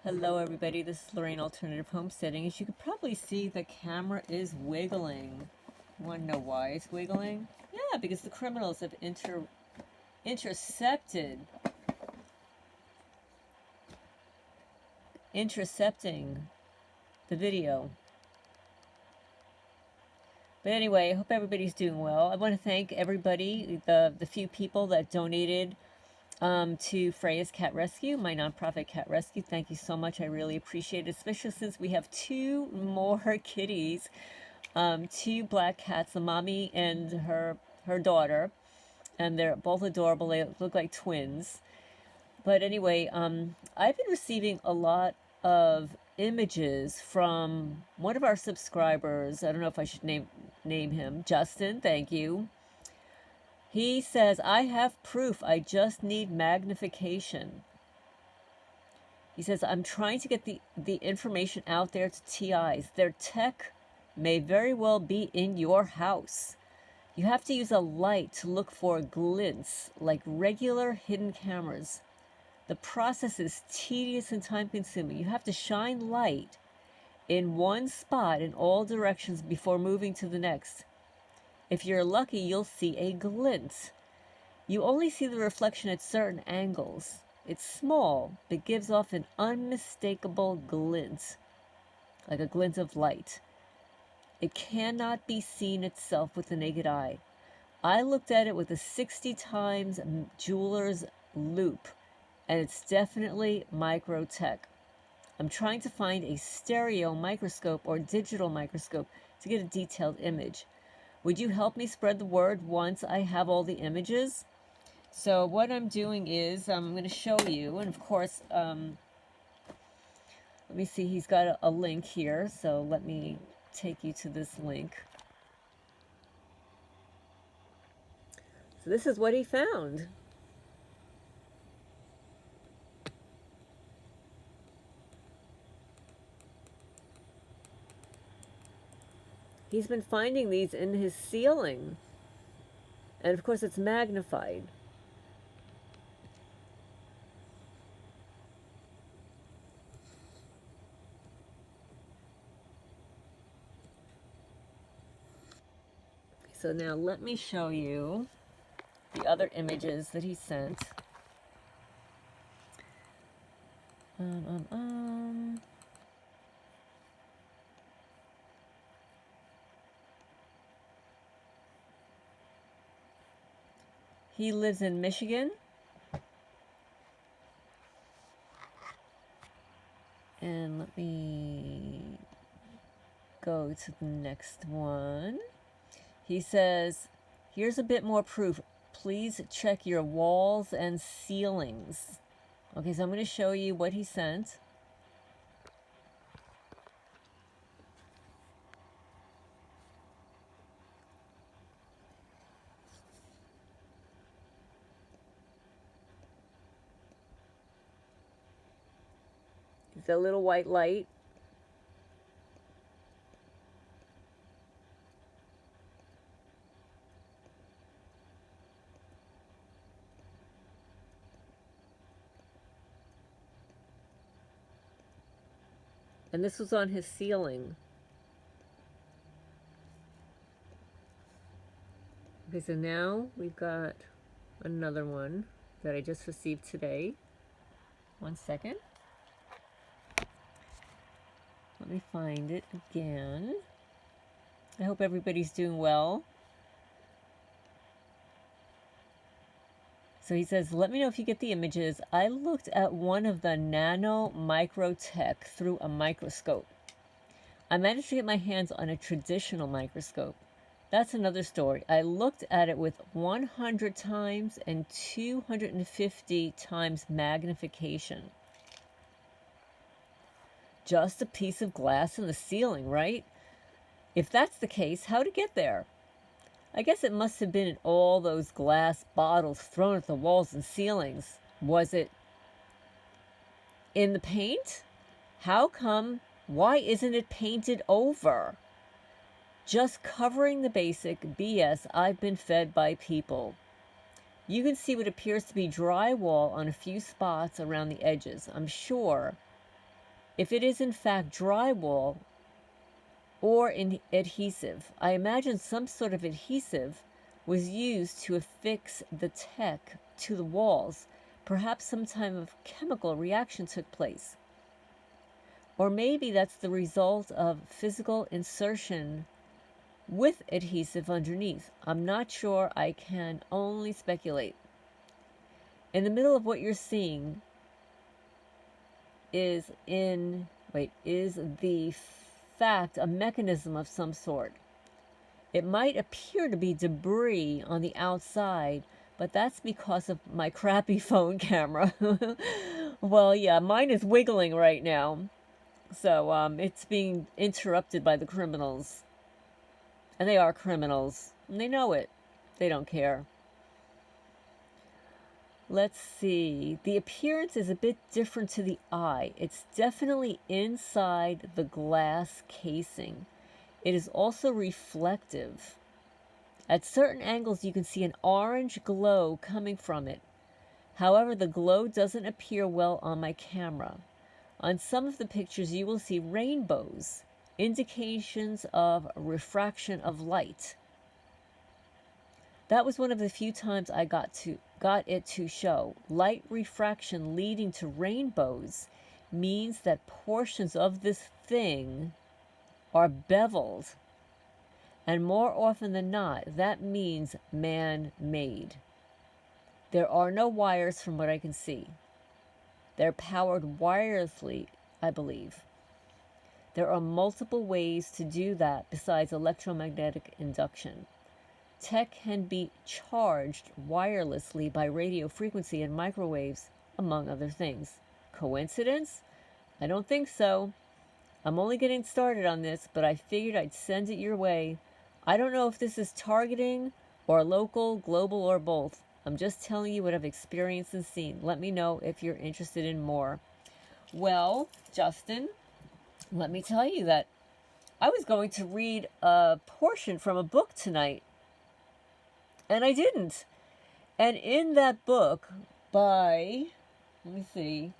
Hello everybody, this is Lorraine Alternative Homesteading. As you can probably see, the camera is wiggling. You want to know why it's wiggling? Yeah, because the criminals have intercepting the video. But anyway, I hope everybody's doing well. I want to thank everybody, the few people that donated to Freya's Cat Rescue, my nonprofit cat rescue. Thank you so much. I really appreciate it, especially since we have two more kitties, two black cats, the mommy and her daughter, and they're both adorable. They look like twins. But anyway, I've been receiving a lot of images from one of our subscribers. I don't know if I should name him. Justin, thank you. He says, I have proof, I just need magnification. He says, I'm trying to get the information out there to TIs. Their tech may very well be in your house. You have to use a light to look for glints, like regular hidden cameras. The process is tedious and time-consuming. You have to shine light in one spot in all directions before moving to the next. If you're lucky, you'll see a glint. You only see the reflection at certain angles. It's small, but gives off an unmistakable glint, like a glint of light. It cannot be seen itself with the naked eye. I looked at it with a 60 times jeweler's loupe, and it's definitely microtech. I'm trying to find a stereo microscope or digital microscope to get a detailed image. Would you help me spread the word once I have all the images? So what I'm doing is I'm going to show you, and of course, let me see, he's got a link here, so let me take you to this link. So this is what he found. He's been finding these in his ceiling. And of course it's magnified. So now let me show you the other images that he sent. He lives in Michigan. And let me go to the next one. He says, here's a bit more proof. Please check your walls and ceilings. Okay, so I'm going to show you what he sent. It's a little white light. And this was on his ceiling. Okay, so now we've got another one that I just received today. One second. Let me find it again. I hope everybody's doing well. So he says, let me know if you get the images. I looked at one of the nano microtech through a microscope. I managed to get my hands on a traditional microscope. That's another story. I looked at it with 100 times and 250 times magnification. Just a piece of glass in the ceiling, right? If that's the case, how'd it get there? I guess it must have been in all those glass bottles thrown at the walls and ceilings. Was it in the paint? How come? Why isn't it painted over? Just covering the basic BS I've been fed by people. You can see what appears to be drywall on a few spots around the edges. I'm sure If it is in fact drywall or adhesive, I imagine some sort of adhesive was used to affix the tech to the walls. Perhaps some type of chemical reaction took place. Or maybe that's the result of physical insertion with adhesive underneath. I'm not sure, I can only speculate. In the middle of what you're seeing is the fact a mechanism of some sort. It might appear to be debris on the outside, but that's because of my crappy phone camera. Well, yeah, mine is wiggling right now. So it's being interrupted by the criminals. And they are criminals. And they know it. They don't care. Let's see. The appearance is a bit different to the eye. It's definitely inside the glass casing. It is also reflective. At certain angles, you can see an orange glow coming from it. However, the glow doesn't appear well on my camera. On some of the pictures, you will see rainbows, indications of refraction of light. That was one of the few times I got it to show. Light refraction leading to rainbows means that portions of this thing are beveled. And more often than not, that means man-made. There are no wires from what I can see. They're powered wirelessly, I believe. There are multiple ways to do that besides electromagnetic induction. Tech can be charged wirelessly by radio frequency and microwaves, among other things. Coincidence? I don't think so. I'm only getting started on this, but I figured I'd send it your way. I don't know if this is targeting or local, global, or both. I'm just telling you what I've experienced and seen. Let me know if you're interested in more. Well, Justin, let me tell you that I was going to read a portion from a book tonight, and I didn't. And in that book by, let me see,